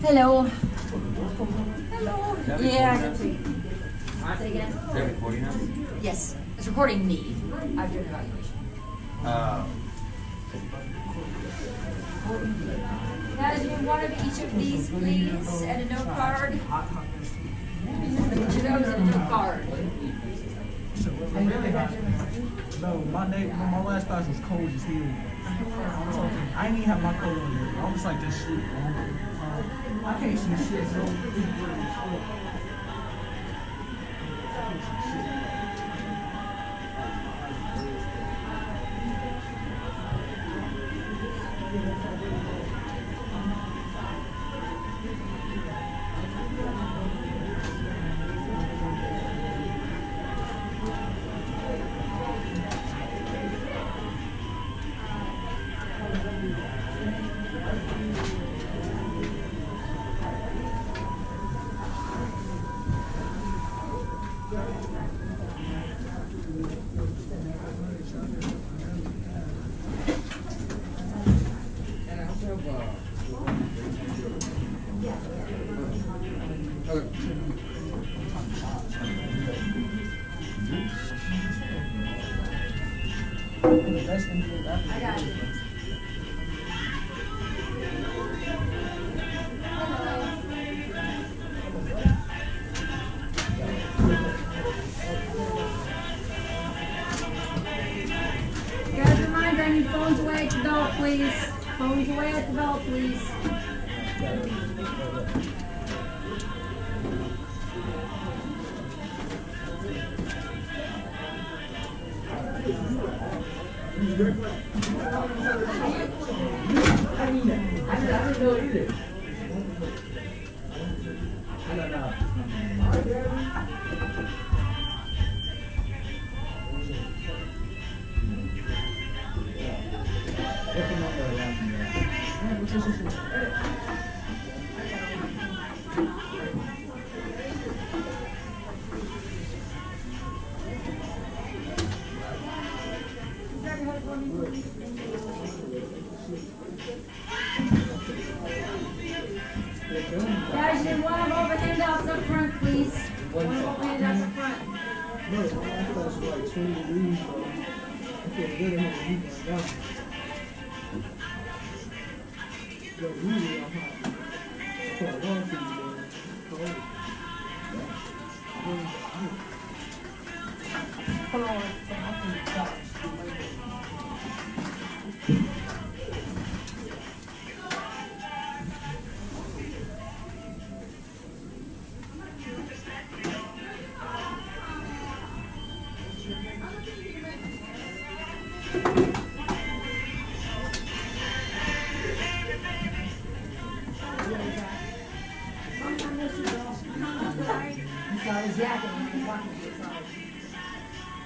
Hello. Hello. Yeah. Say again. Is that recording us? Yes, it's recording me. I've done an evaluation. Guys, you one of each of these, please, and a note card. Each of those and a note card. No, my last class was cold as hell. I didn't even have my coat on yet. I was like this shit. I can't see shit, so I got it. Guys, reminder, I need phones away at the belt, please. Phones away at the belt, please. Guys, you need one of all the handouts up front, please. One of all the handouts up front. no, my last class was like 20 degrees, so I feel good in here heat right now. Yo, really, I'm hot. I put a long for you, man. Cold. Hold on, I think it's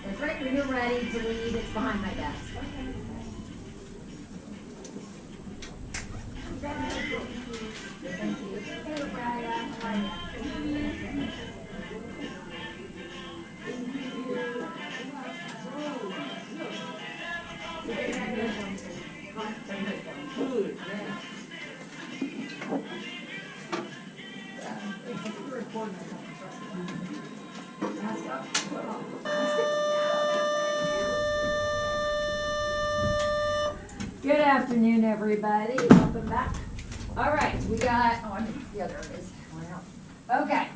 It's right when you're ready to leave. It's behind my desk. Thank you. Hey, Brian. How are you? good. Good afternoon, everybody. Welcome back. All right, we got, oh, I mean, the other is, okay.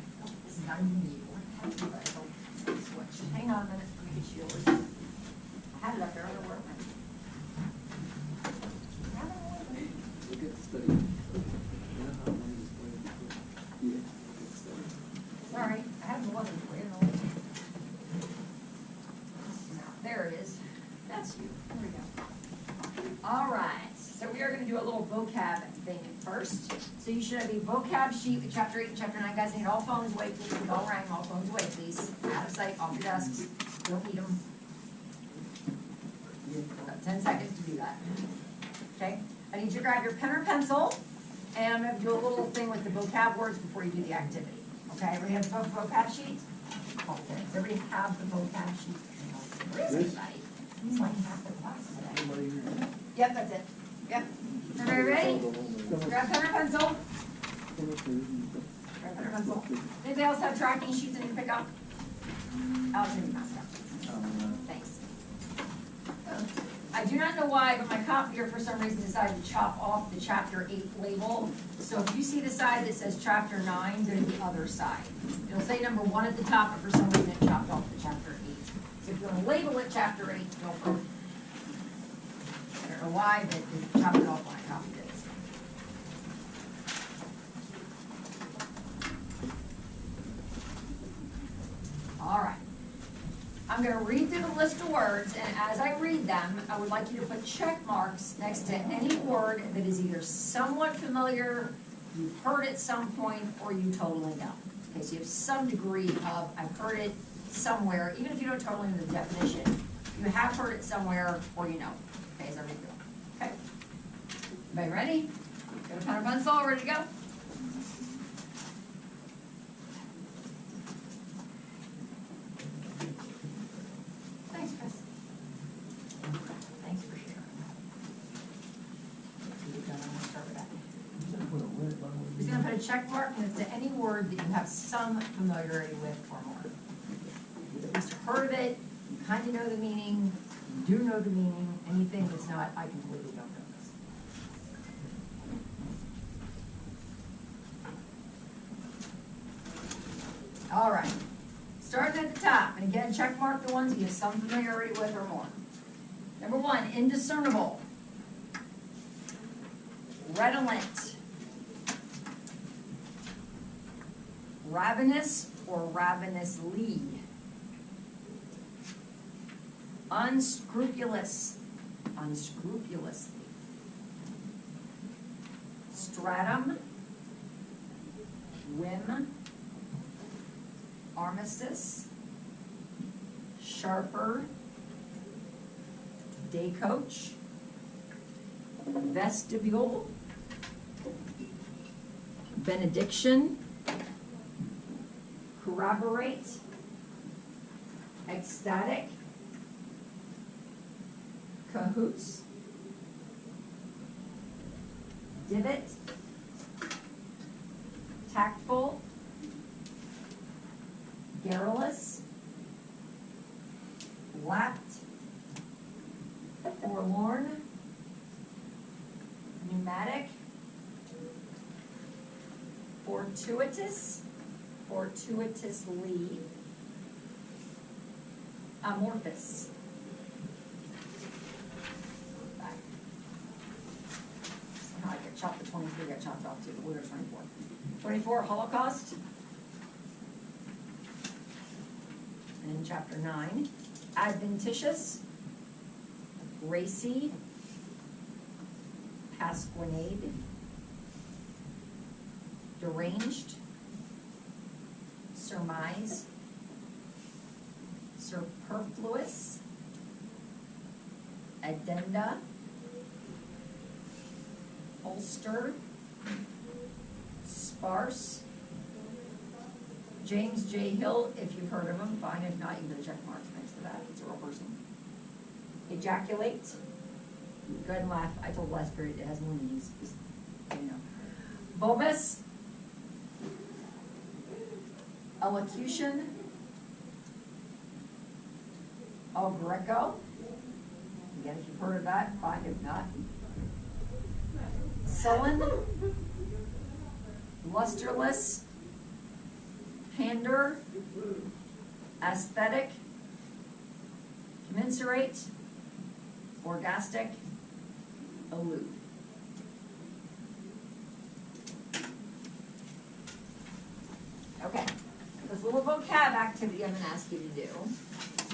This is not even you. Switch. Hang on a minute. Let me get yours. I had it up there. I don't know where it went. Look at the study. You know how one is playing before? Yeah, look at the study. Sorry, I have the one for you. There it is. That's you. There we go. All right, so we are going to do a little vocab thing first. So you should have a vocab sheet with chapter 8 and chapter 9. Guys, need all phones away, please. The bell rang, all phones away, please. Out of sight, off your desks. Don't need them. Got 10 seconds to do that. Okay, I need you to grab your pen or pencil, and I'm going to do a little thing with the vocab words before you do the activity. Okay, everybody have the vocab sheet? Okay, does everybody have the vocab sheet? Where is everybody? He's like half the class today. Yep, that's it. Yep. Everybody ready? Grab pen or pencil. Grab pen or pencil. Anybody else have tracking sheets they need to pick up? Allison, you messed up. Thanks. I do not know why, but my copier for some reason decided to chop off the chapter 8 label. So if you see the side that says chapter 9, go to the other side. It'll say number 1 at the top, but for some reason it chopped off the chapter 8. So if you want to label it chapter 8, go for it. I don't know why, but it chopped it off when I copied it. All right. I'm going to read through the list of words, and as I read them, I would like you to put check marks next to any word that is either somewhat familiar, you've heard at some point, or you totally know. Okay, so you have some degree of, I've heard it somewhere, even if you don't totally know the definition, you have heard it somewhere, or you know. Okay, as I read through them. Okay. Everybody ready? Got a pen or pencil, ready to go? Thanks, Chris. Thanks for sharing. I'm gonna start with that. He's gonna put a check mark next to any word that you have some familiarity with or more. You've at least heard of it, you kind of know the meaning, you do know the meaning, anything that's not, I completely don't know this. All right. Starting at the top, and again, check mark the ones you have some familiarity with or more. Number 1, indiscernible. Redolent. Ravenous or ravenously. Unscrupulous. Unscrupulously. Stratum. Whim. Armistice, sharper, day coach, vestibule, benediction, corroborate, ecstatic, cahoots, divot, tactful, garrulous, lapped, forlorn, pneumatic, fortuitous, fortuitously, amorphous. Back. Somehow I got chopped, the 23 got chopped off too, but we're 24. 24, Holocaust. In chapter 9, adventitious, racy, pasquinade, deranged, surmise, superfluous, addenda, holster, sparse. James J. Hill, if you've heard of him, fine. If not, you can put a check mark next to that. It's a real person. Ejaculate. Go ahead and laugh. I told last period it has more meanings. Just so you know. Bulbous. Elocution. El Greco. Again, if you've heard of that, fine. If not. Sullen. Lusterless. Pander, aesthetic, commensurate, orgastic, allude. Okay, this little vocab activity I'm going to ask you to do.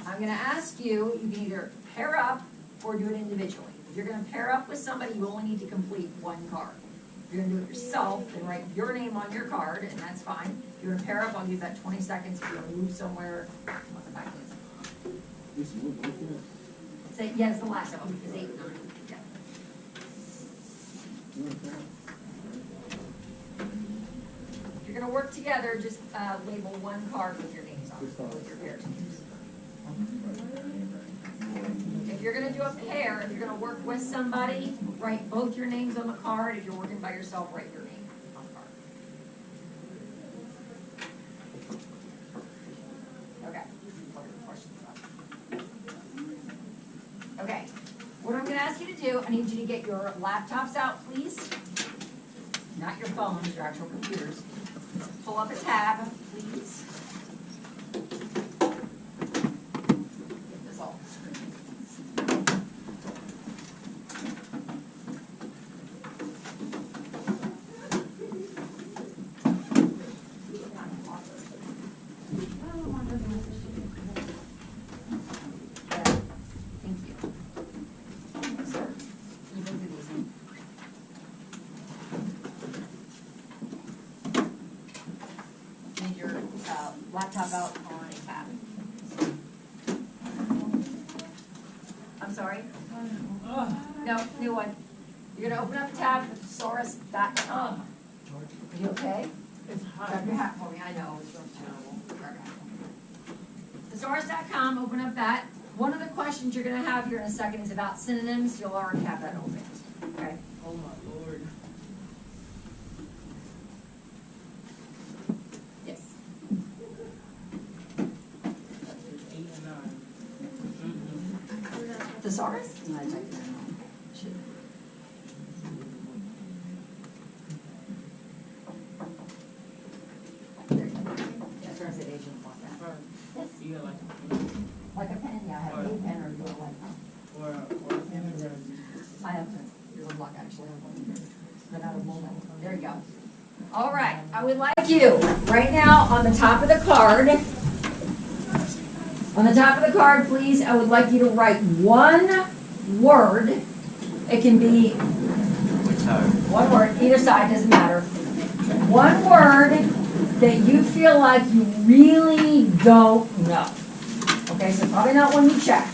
I'm going to ask you, you can either pair up or do it individually. If you're going to pair up with somebody, you only need to complete 1 card. If you're going to do it yourself, then write your name on your card, and that's fine. If you're going to pair up, I'll give that 20 seconds. If you're going to move somewhere, what the back is. Say, yeah, it's the last of them, because 8 and 9. Yeah. If you're going to work together, just label 1 card with your names on it, with your pairs names. If you're going to do a pair, if you're going to work with somebody, write both your names on the card. If you're working by yourself, write your name on the card. to, I need you to get your laptops out, please. Not your phones, your actual computers. Pull up a tab, please. Get this all screen. Thank you. Sir, you go through these. Need your laptop out on a tab. I'm sorry? No, new one. You're gonna open up a tab for thesaurus.com. Are you okay? It's Grab your hat for me, I know, it's really terrible. Grab your hat for me. Thesaurus.com, open up that. One of the questions you're gonna have here in a second is about synonyms. You'll already have that open, okay? Oh my lord. Yes. 8 and 9. Thesaurus? No, I typed that wrong. Should- There you go. Yeah, translation like that. Yes. You got Like a pen, yeah, I have a pen or you want like or a camera. I have to, your luck actually, I'm going here. But out of moment. There you go. All right, I would like you, right now, on the top of the card, please, I would like you to write one word. It can be one word, either side, doesn't matter. One word that you feel like you really don't know. Okay, so probably not one you checked.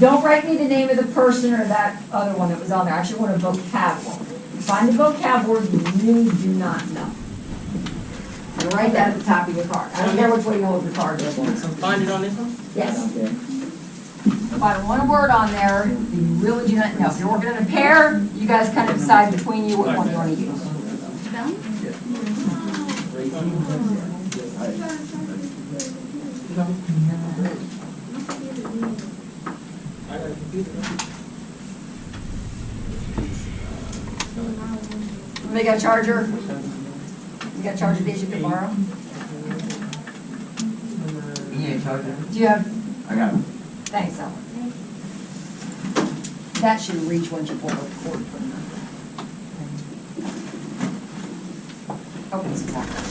Don't write me the name of the person or that other one that was on there. I actually want a vocab word. Find a vocab word you really do not know. And write that at the top of your card. I don't care which way you hold your card. Find it on this one? Yes. Find one word on there that you really do not know. If you're working in a pair, you guys kind of decide between you what one you want to use. I got a computer. They got a charger? You got a charger that you can borrow? You need a charger? Do you have? I got it. Thanks, Ellen. That should reach once you pull the cord from the. Oh, it's exactly.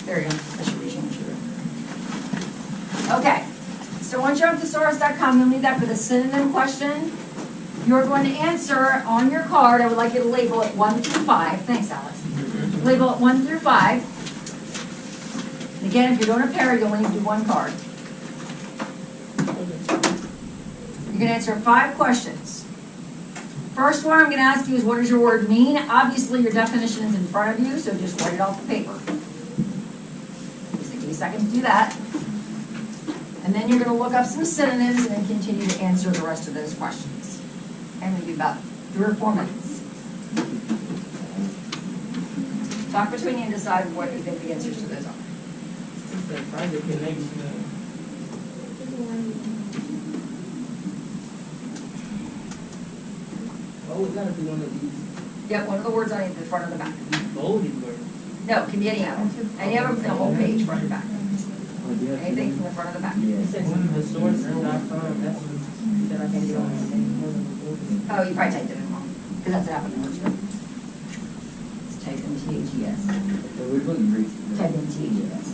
There you go. That should reach once you're. Okay. So once you're on thesaurus.com, you'll need that for the synonym question. You're going to answer on your card. I would like you to label it 1 through 5. Thanks, Alex. Label it 1 through 5. And again, if you're doing a pair, you'll only do one card. You're going to answer 5 questions. First one I'm going to ask you is, what does your word mean? Obviously, your definition is in front of you, so just write it off the paper. Just give you a second to do that. And then you're going to look up some synonyms and then continue to answer the rest of those questions. And maybe about 3 or 4 minutes. Talk between you and decide what you think the answers to those are. Find the connection. Oh, it gotta be one of these Yeah, one of the words on the front or the back. bolded words. No, it can be any of them. Any of them in a whole page, front or back. Anything from the front or the back. It says thesaurus.com. That's that I can get on. Oh, you probably typed it in wrong, because that's what happened in the first one. It's typed in THES. So we're looking great. Type in THES.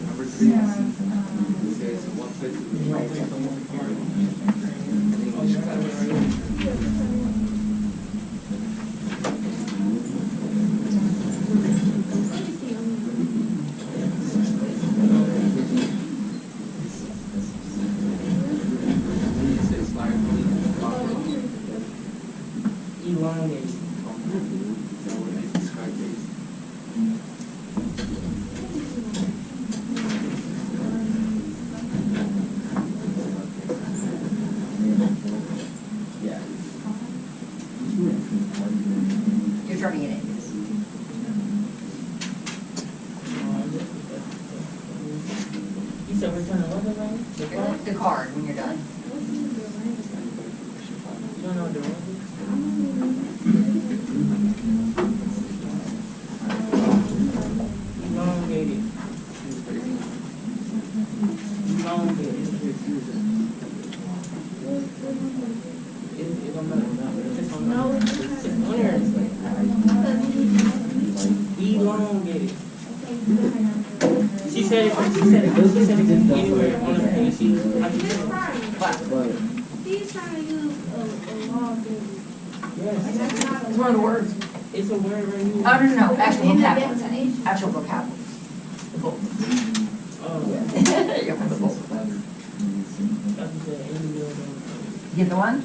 Number 3. It says one place to be. Elongated. with the card when you're done. You don't know what the word is? Elongated. Elongated. It don't matter. It's on there. Elongated. She said it anywhere on the page. He's trying to use a long baby. Yes. It's one of the words. It's a word right here. Oh, no, actual vocabulary. Actual vocabulary. The book. Oh, You have the book. that's the You get the one?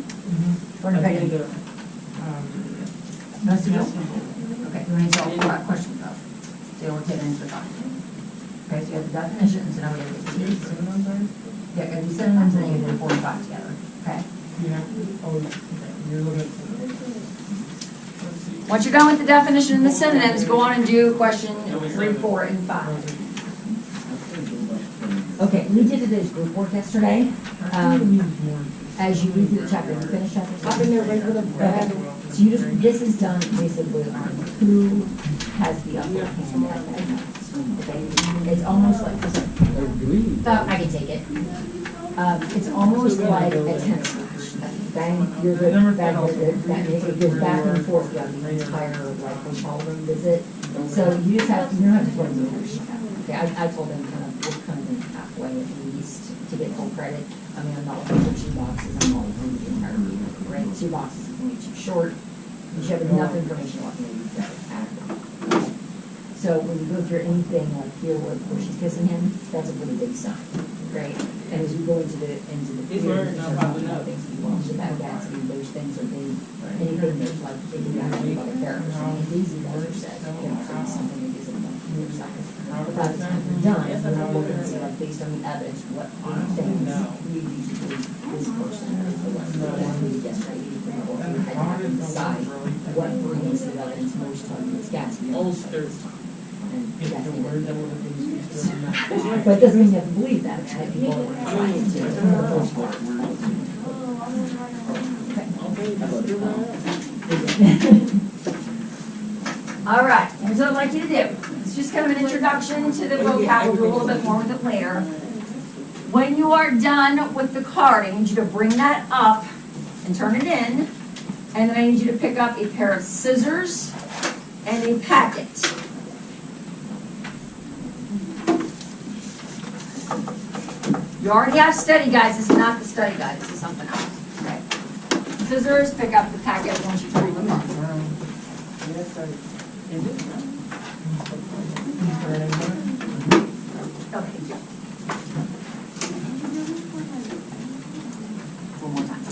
Or the I think page? Most of you? Okay, we need to answer all questions though. So you won't take any for time. Okay, so you have the definitions, and now we have the keys. Yeah, if you synonyms, and then you do 4 and 5 together, okay? You're looking. Once you're done with the definition and the synonyms, go on and do question 3, 4, and 5. Okay, we did today's group work yesterday. As you read through the chapter, you finish chapter 6. I've been there right for the bag. So you just, this is done basically on who has the upper hand. Okay, it's almost like, I can take it. It's almost like a tennis match. Bang, you're good, bang, you're good, bang, it goes back and forth throughout the entire, like, hotel room visit. So you just have, you don't have to throw the first. Okay, I told them kind of, we're kind of halfway at least to get full credit. I mean, I'm not looking for 2 boxes, I'm not looking for the entire meeting, right? 2 boxes is way too short. You should have enough information left to use that accurately. So when you go through anything like here where she's kissing him, that's a really big sign, right? And as you go into the This word not popping up. things you want, the bad Gatsby, those things are being, anything that's like, they can actually about a character. I mean, Daisy Weather says, you know, say something that gives it a clear sign. But by the time we're done, we're gonna look and see, like, based on the evidence, what things we usually believe this person is the one who gets ready to bring over. And have to decide what brings the evidence most to its Gatsby. Ulster. And Gatsby doesn't know. But it doesn't mean you have to believe that, right? People are trying to, for the most part. All right, here's what I'd like you to do. It's just kind of an introduction to the vocab. We'll do a little bit more with it later. When you are done with the card, I need you to bring that up and turn it in. And then I need you to pick up a pair of scissors and a packet. You already have study guides. This is not the study guide. This is something else. Okay. Scissors, pick up the packet once you turn them up. Okay. One more time.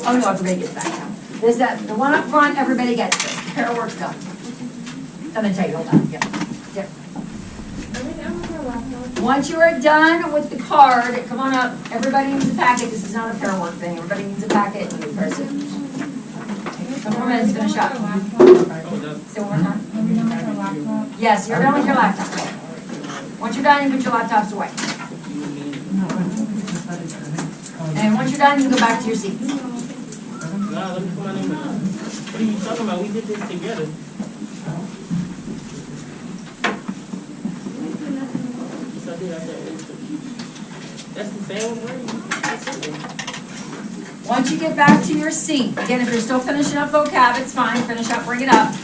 Oh no, everybody gets that now. There's that, the one up front, everybody gets this. The pair work's done. I'm gonna tell you, hold on. Yep. Yep. Once you are done with the card, come on up. Everybody needs a packet. This is not a pair work thing. Everybody needs a packet and a pair of scissors. Come on, let's finish up. Say one more time. Yes, you're done with your laptop. Once you're done, you put your laptops away. And once you're done, you can go back to your seat. Nah, let me put my name in. What are you talking about? We did this together. Yes, I did. I said that's the same word. Once you get back to your seat, again, if you're still finishing up vocab, it's fine. Finish up, bring it up.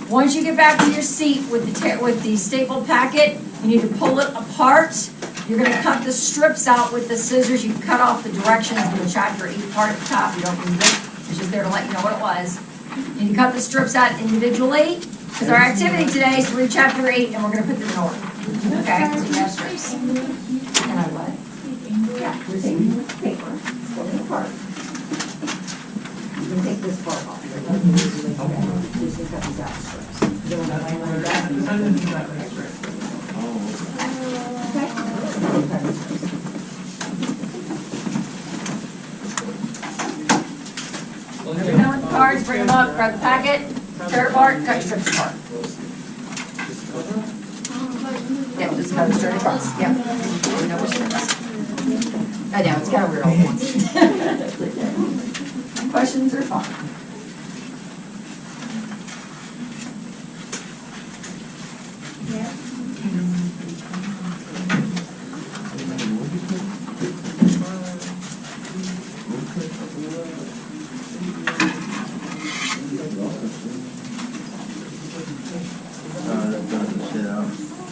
Once you get back to your seat with the stapled packet, you need to pull it apart. You're going to cut the strips out with the scissors. You cut off the directions of the chapter 8 part at the top. You don't need it. It's just there to let you know what it was. You need to cut the strips out individually, because our activity today is to read chapter 8, and we're going to put them in order. Okay, so you have strips. And I what? Yeah, we're taking paper, split it apart. You can take this part off. Okay, just to cut these out strips. You don't want to lay like that. When you're done with the cards, bring them up, grab the packet, tear it apart, cut your strips apart. Yep, just cut it straight across. Yep. No strips. I know, it's kind of weird all at once. That's okay. Questions are fine. Yeah.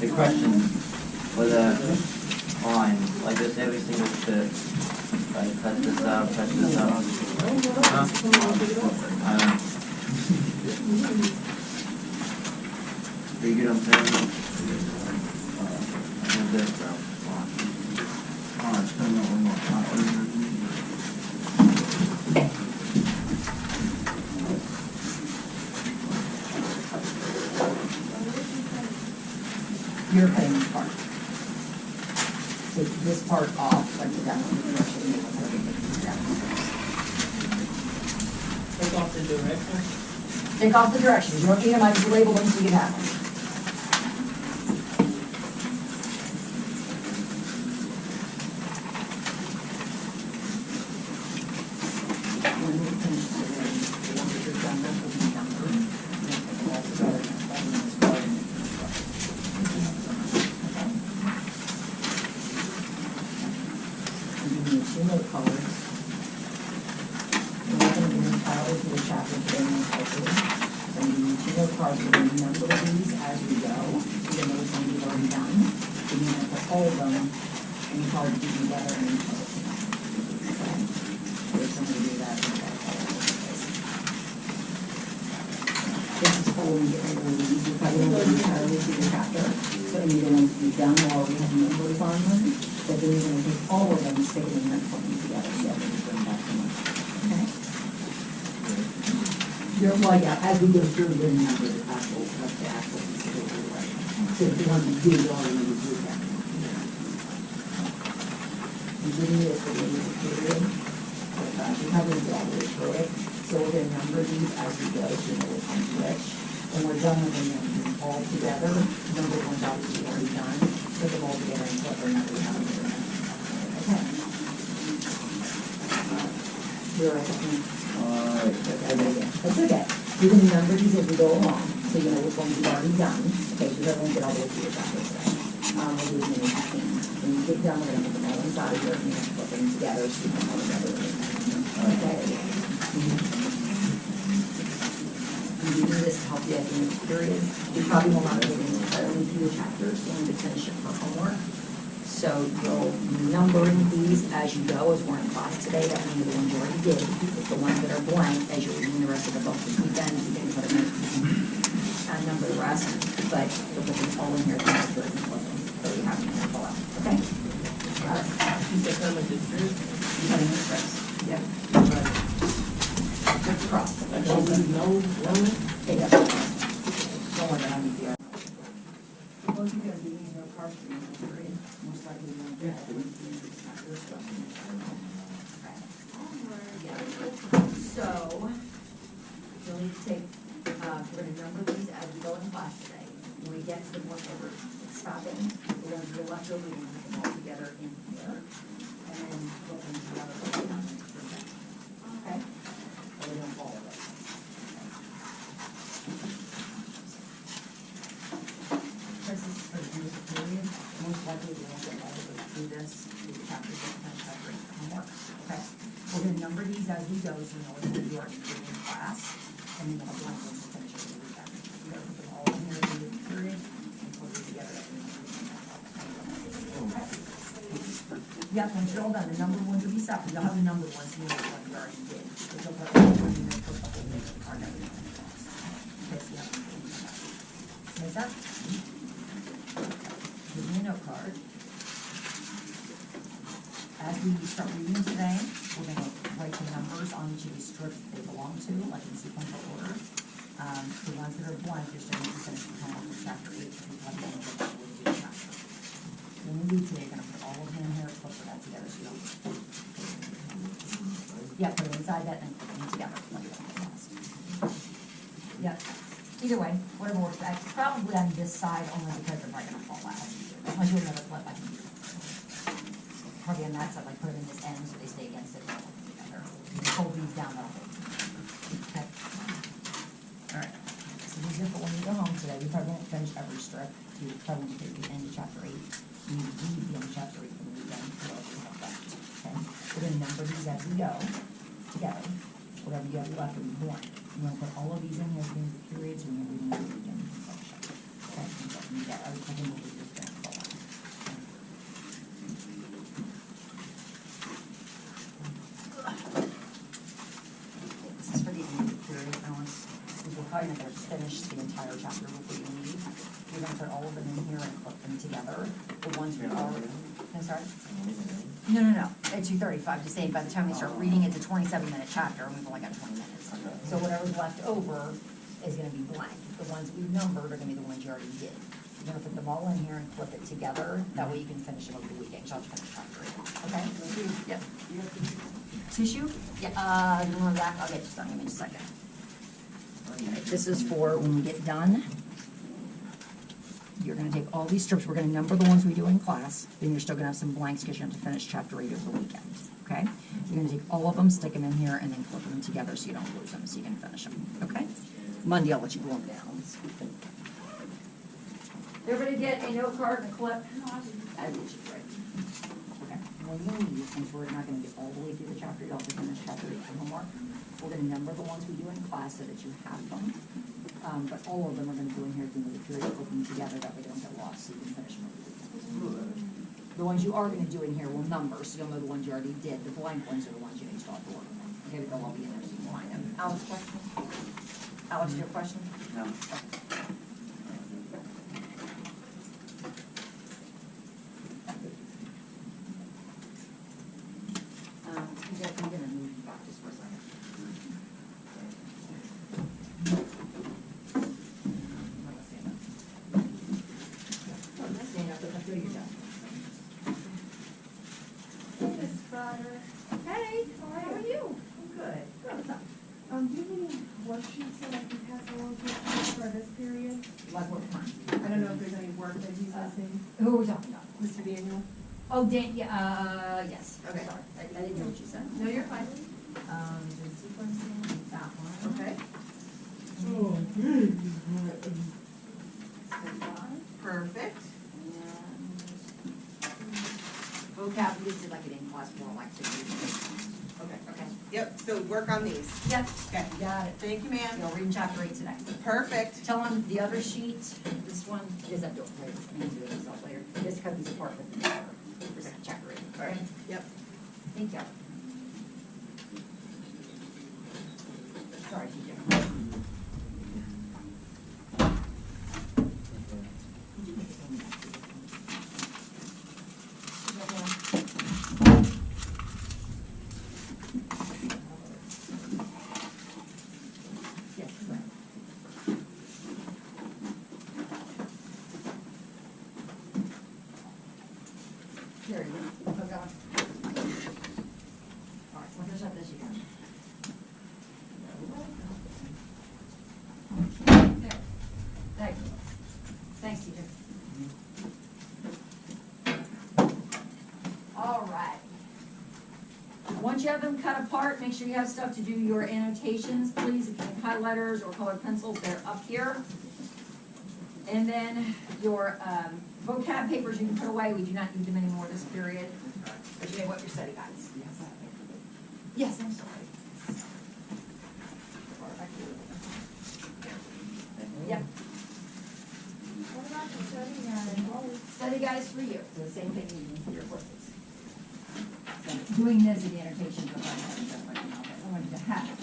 The question with a line, like this every single step, like cut this out, cut this out. Huh? Do you get what I'm saying? With this, bro. Come on, just come up one more. You're cutting this part. Take this part off, like the demo. Take off the direction. Take off the directions. You don't need them, I just label them so you can have them. When we finish the ones that are done, those will be numbered. And then put them all together and fold them as well. You need 2 note cards. We're not going to do any titles to the chapter today, no culture. So you need 2 note cards. We're going to number these as we go. So you know which one you've already done. Then you're going to put all of them in the card to together and then color them. Okay? So if somebody do that, you've got to color them. This is for when you get rid of these. You probably don't go entirely through the chapter. So any of the ones you've done while we have numbers on them, but then you're going to take all of them and stick it in there and put them together. So that we bring back to them. Okay? Well, yeah, as we go through, we're going to number the actual piece of it right. So if you want to do it all, you need to do that. You didn't need it for the end of the period. You haven't go all the way through it. So we're going to number these as we go, so you know which one's which. When we're done with them all together, number one's obviously already done. Put them all together and put their number down. Okay. You're right. That's okay. You're going to number these as we go along, so you know which ones you've already done. Okay, so you don't get all the way through the chapter today. We'll do as many as you can. When you get done, we're going to put them all inside of here, and you're going to put them together, so you can all together. Okay. You do this to help you at the end of the period. You probably will not get entirely through the chapters, so you need to finish it for homework. So you'll be numbering these as you go, as we're in class today. That means the ones you already did. The ones that are blank, as you're reading the rest of the book this weekend, you can put them in and number the rest. But you'll put them all in here, so you can flip them. So you have them to pull out. Okay? Got it? You said come with the strip. You have them in strips. Yep. Strips across. Like don't leave no lemon. Take up. Don't worry about how you well, you're going to be in your car for your period. Most likely you won't get it. So, you'll need to take, we're going to number these as we go in class today. When we get to the one that we're stopping, the ones that are left over, we're going to put them all together in here. And then put them together. Okay? So we don't fall over. This is for the end of the period. Most likely we won't get all the way through this, through the chapters that finish that great homework. Okay? We're going to number these as we go, so you know what you are doing in class. And then we'll have blank ones to finish it with the weekend. You gotta put them all in here at the end of the period and put them together at the end of the weekend. Okay? Yeah, once you're all done, the number ones will be separate. You'll have the number ones, you know what you already did. But you'll put all one in there, put the whole thing in the card that we have in class. Okay, so you have to do that. Make sense? Give me a note card. As we start reading today, we're going to write the numbers on each of these strips that they belong to, like in sequential order. The ones that are blank, you're still going to finish the homework with chapter 8, because we have to go through the chapter. When we do today, you're going to put all of them in here, put that together, so you don't. Yeah, put them inside that and put them together. Like that. Yeah. Either way, whatever works best. Probably on this side only because they're probably going to fall out. Unless you have another flip, I can do it. probably on that side, like put them in this end so they stay against it. Together. You can fold these down, that'll hold. Okay. All right. So these are for when you go home today. We probably won't finish every strip. You probably won't get to the end of chapter 8. You need to read the end of chapter 8 for the weekend. So you have that. Okay. We're gonna number these as we go together. Whatever you have left will be blank. You wanna put all of these in here at the end of the periods, and you're reading the weekend. Okay. So you get everything will be just gonna fall out. This is for the end of the period, Alice. Because we're probably not gonna finish the entire chapter before you leave. You're gonna put all of them in here and put them together. The ones we've already, I'm sorry? No. At 2:35, just saying, by the time we start reading, it's a 27-minute chapter, and we've only got 20 minutes. So whatever's left over is gonna be blank. The ones we've numbered are gonna be the ones you already did. You're gonna put them all in here and flip it together, that way you can finish them over the weekend, you'll have to finish chapter 8, okay? Yep. Tissue? Yeah, you want that? I'll get you some, give me just a second. Okay, this is for when we get done. You're gonna take all these strips, we're gonna number the ones we do in class, then you're still gonna have some blanks because you have to finish chapter 8 over the weekend, okay? You're gonna take all of them, stick them in here, and then flip them together so you don't lose them, so you can finish them, okay? Monday, I'll let you glue them down. Everybody get a note card and a clip? I did you, right? Okay, when you leave, since we're not gonna get all the way through the chapter, you'll have to finish chapter 8 for homework. We're gonna number the ones we do in class so that you have them. But all of them are gonna go in here at the end of the period, put them together, that way they don't get lost, so you can finish them over the weekend. The ones you are gonna do in here will number, so you'll know the ones you already did. The blank ones are the ones you need to start to work on. Okay, but they'll all be in there so you can find them. Alex, question? Alex, your question? No. I'm gonna move you back just for a second. Stand up, look up through your desk. Miss Friar. Hey, how are you? I'm good. Good. Do you have any worksheets that I can pass along to you for this period? Like what time? I don't know if there's any work that he's missing. Who are we talking about? Mr. Daniel? Oh, Dan, yeah, yes. Okay. Sorry, I didn't hear what you said. No, you're fine. The sequencing, that one. Okay. Perfect. Vocab, we just did like an in-class moral activity. Okay. Yep, so work on these. Yep, Okay. you got it. Thank you, ma'am. You'll read in chapter 8 today. Perfect. Tell them the other sheet, this one, is that, don't, wait, I'm gonna do it myself later. Just cut these apart with the other. This is chapter 8, All right. okay? Yep. Thank you. Sorry, TJ. Yes, correct. There you go. Keep going. All right, we'll finish up this again. There. Thank you. Thanks, teacher. All right. Once you have them cut apart, make sure you have stuff to do your annotations, please. If you need highlighters or colored pencils, they're up here. And then your vocab papers you can put away. We do not need them anymore this period. But you may want your study guides. Yes, I'm sorry. Yep. What about the study guide? Study guides for you. So the same thing you do for your courses. So doing this in the annotations are fine. I wanted to have it.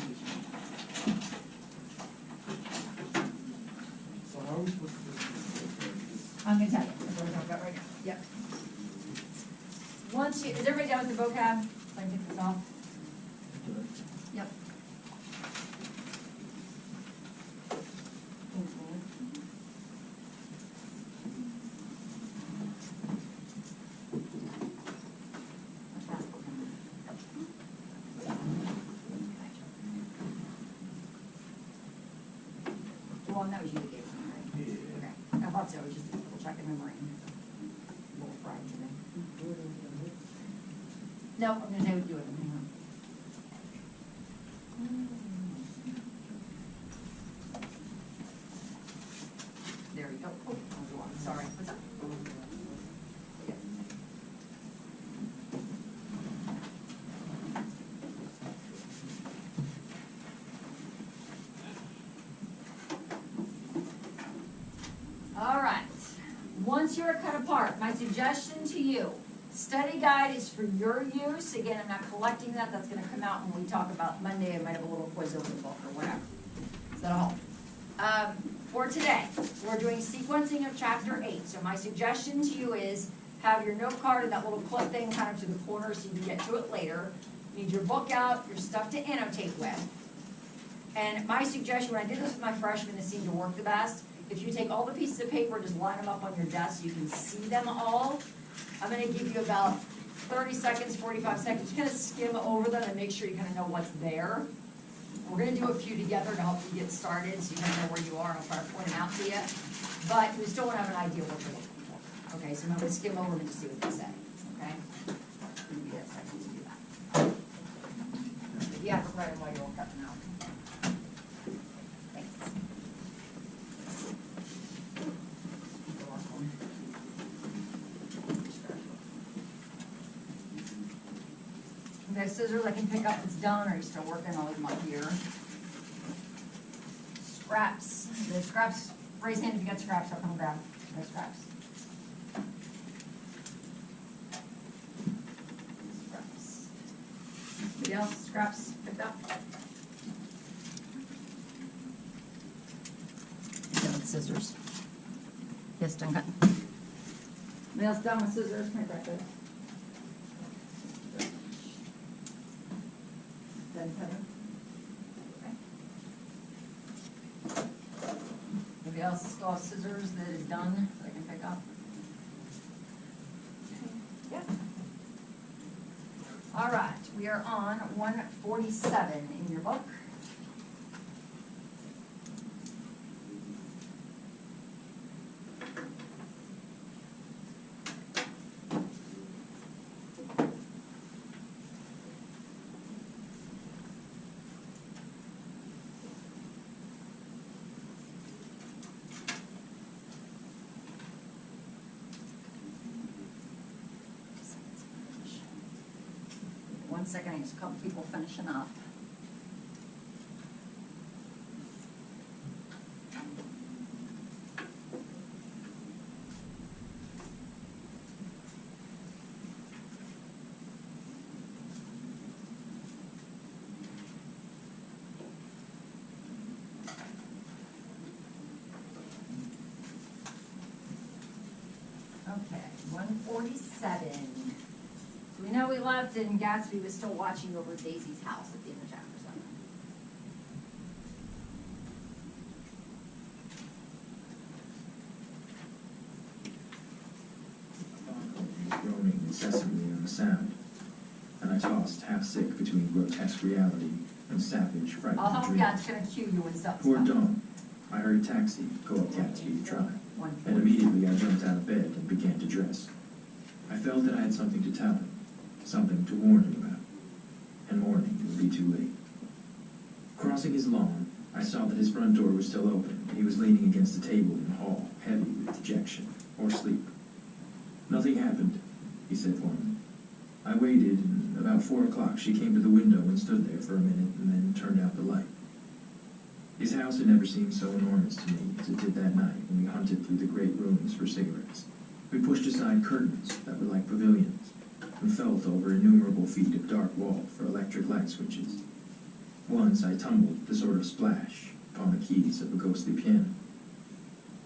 So how are we supposed to do this? I'm gonna tell you, that's what we're talking about right now. Yep. Once you, is everybody done with the vocab? So I can take this off? Yep. Well, that was you that gave it to me, right? Yeah. Okay, I thought so, it was just a little check in my brain. A little fried today. No, I'm gonna do it. Hang on. There we go. Oh, I'm sorry. What's up? All right. Once you're cut apart, my suggestion to you, study guide is for your use. Again, I'm not collecting that. That's going to come out when we talk about Monday. I might have a little quiz over the book or whatever. Is that all? For today, we're doing sequencing of chapter 8. So my suggestion to you is have your note card and that little clip thing kind of to the corner so you can get to it later. You need your book out, your stuff to annotate with. And my suggestion, when I did this with my freshmen, this seemed to work the best. If you take all the pieces of paper, just line them up on your desk so you can see them all. I'm going to give you about 30 seconds, 45 seconds. Just kind of skim over them and make sure you kind of know what's there. We're going to do a few together to help you get started so you kind of know where you are, and I'll try to point them out to you. But we still want to have an idea what you're looking for. Okay, so I'm going to skim over them and just see what they say. Okay? Give me a second to do that. If you have to write them while you're all cutting out. Thanks. The last one. Okay, scissors I can pick up, it's done, or are you still working? I'll leave them up here. Scraps, the scraps, raise hand if you got scraps, I'll come grab. No scraps. Scraps. Anybody else, scraps picked up? Done with scissors. Yes, done cutting. Anybody else done with scissors? Come back there. Done cutting? Okay. Anybody else still have scissors that is done that I can pick up? Yeah. All right, we are on 147 in your book. One second, just a couple people finishing up. Okay, 147. So we know we left and Gatsby was still watching over Daisy's house at the end of chapter 7. Groaning incessantly on the sound, and I tossed half sick between grotesque reality and savage, frightened I'll help dreams. you out, it's gonna cue you when something's Toward coming. dawn, I heard a taxi go up Gatsby Drive, and 140. immediately I jumped out of bed and began to dress. I felt that I had something to tell him, something to warn him about, and morning would be too late. Crossing his lawn, I saw that his front door was still open, and he was leaning against the table in the hall, heavy with dejection or sleep. Nothing happened, he said warmly. I waited, and about 4 o'clock she came to the window and stood there for a minute and then turned out the light. His house had never seemed so enormous to me as it did that night when we hunted through the great rooms for cigarettes. We pushed aside curtains that were like pavilions and felt over innumerable feet of dark wall for electric light switches. Once I tumbled with a sort of splash upon the keys of a ghostly piano.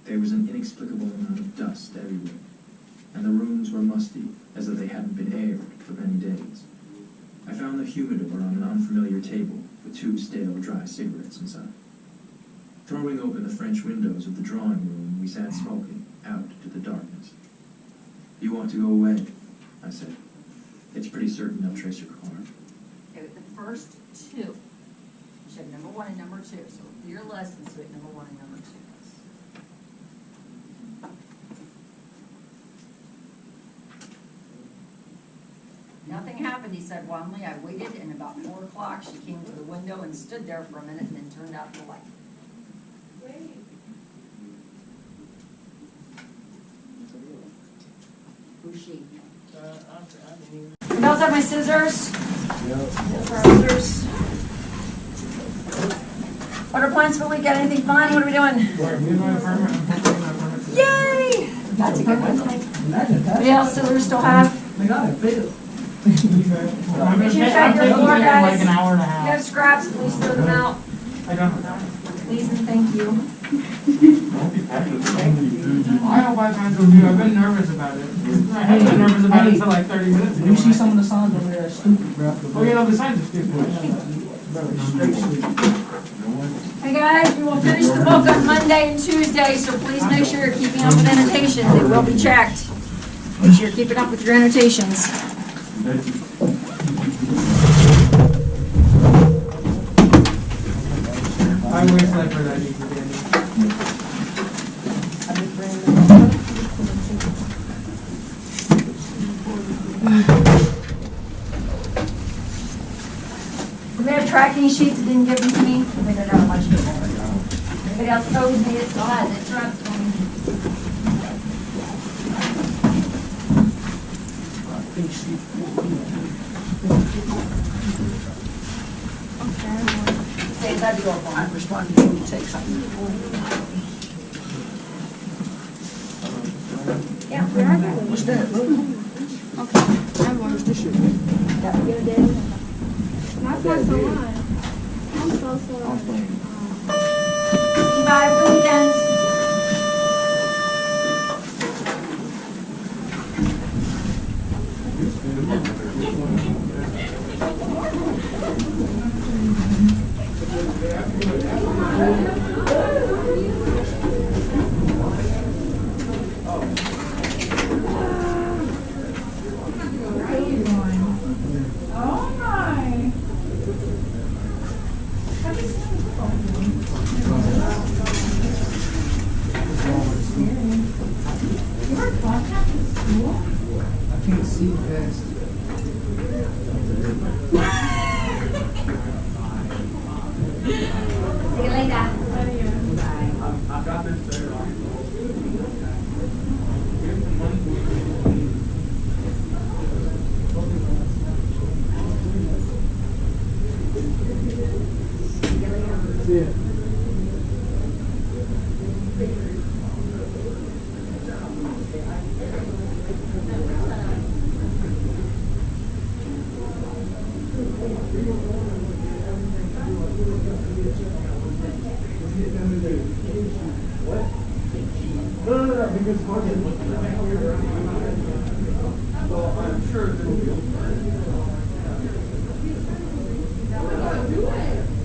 There was an inexplicable amount of dust everywhere, and the rooms were musty as though they hadn't been aired for many days. I found the humidor on an unfamiliar table with 2 stale dry cigarettes inside. Throwing open the French windows of the drawing room, we sat smoking out into the darkness. "You want to go away?" I said. "It's pretty certain they'll trace your car." Okay, with the first 2. You should have number 1 and number 2. So do your list and see what number 1 and number 2 is. Nothing happened, he said warmly. I waited, and about 4 o'clock, she came to the window and stood there for a minute and then turned out the light. Who's she? You guys have my scissors? Those are scissors. What are plans for the weekend? Anything fun? What are we doing? Yay! That's a good one. Anybody else scissors still have? They got it big. Make sure you check your floor, guys. Like an hour and a You half. have scraps, please throw them out. I don't. Please and thank you. I hope I find some new. I've been nervous about it. I have been nervous about it for like 30 minutes. Did you see some of the signs over there? That's stupid, bro. Oh, yeah, no, the signs are stupid. Hey guys, we will finish the book on Monday and Tuesday, so please make sure you're keeping up with annotations. They will be checked. Make sure you're keeping up with your annotations. I wish I could have used it. Do we have tracking sheets that didn't give them to me? I think I got a bunch of them. Anybody else owes me? It still has it. Trust me. Say it's at your phone. I'm responding to you, take something. Yeah, we are good. What's that? What's this shit? That's what's so much. I'm so sorry. See you bye for the weekend. Oh my. I can't see past. See you later. I've got this there. Yeah. Do it.